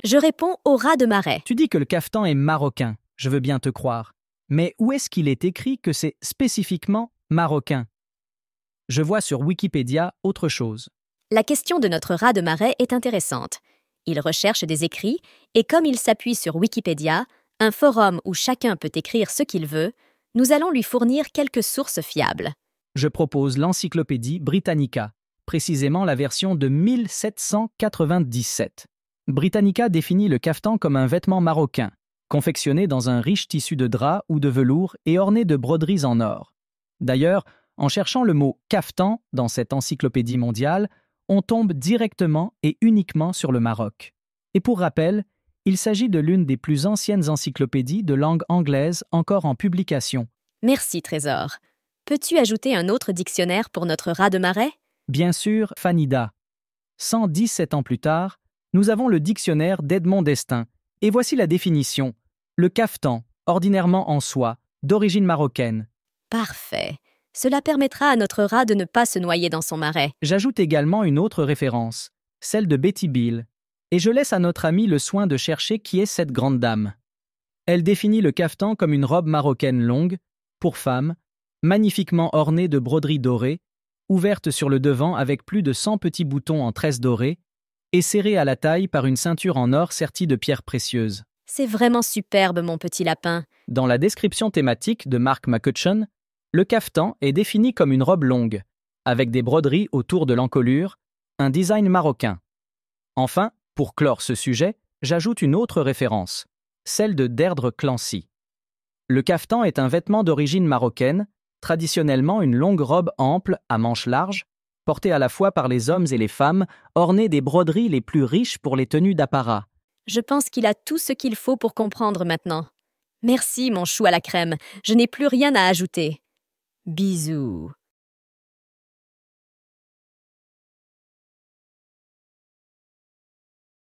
Je réponds au raz de marée. Tu dis que le caftan est marocain, je veux bien te croire. Mais où est-ce qu'il est écrit que c'est spécifiquement marocain? Je vois sur Wikipédia autre chose. La question de notre raz de marée est intéressante. Il recherche des écrits et comme il s'appuie sur Wikipédia, un forum où chacun peut écrire ce qu'il veut, nous allons lui fournir quelques sources fiables. Je propose l'Encyclopédie Britannica, précisément la version de 1797. Britannica définit le caftan comme un vêtement marocain, confectionné dans un riche tissu de drap ou de velours et orné de broderies en or. D'ailleurs, en cherchant le mot caftan dans cette encyclopédie mondiale, on tombe directement et uniquement sur le Maroc. Et pour rappel, il s'agit de l'une des plus anciennes encyclopédies de langue anglaise encore en publication. Merci, Trésor. Peux-tu ajouter un autre dictionnaire pour notre raz de marée? Bien sûr, Fanida. 117 ans plus tard, nous avons le dictionnaire d'Edmond Destaing, et voici la définition. Le caftan, ordinairement en soie, d'origine marocaine. Parfait. Cela permettra à notre rat de ne pas se noyer dans son marais. J'ajoute également une autre référence, celle de Betty Beale, et je laisse à notre ami le soin de chercher qui est cette grande dame. Elle définit le caftan comme une robe marocaine longue, pour femme, magnifiquement ornée de broderies dorées, ouverte sur le devant avec plus de 100 petits boutons en tresse dorée, et serrée à la taille par une ceinture en or sertie de pierres précieuses. C'est vraiment superbe, mon petit lapin. Dans la description thématique de Mark McCutcheon, le caftan est défini comme une robe longue, avec des broderies autour de l'encolure, un design marocain. Enfin, pour clore ce sujet, j'ajoute une autre référence, celle de Deirdre Clancy. Le caftan est un vêtement d'origine marocaine, traditionnellement une longue robe ample à manches larges, portée à la fois par les hommes et les femmes, ornée des broderies les plus riches pour les tenues d'apparat. Je pense qu'il a tout ce qu'il faut pour comprendre maintenant. Merci, mon chou à la crème. Je n'ai plus rien à ajouter. Bisous.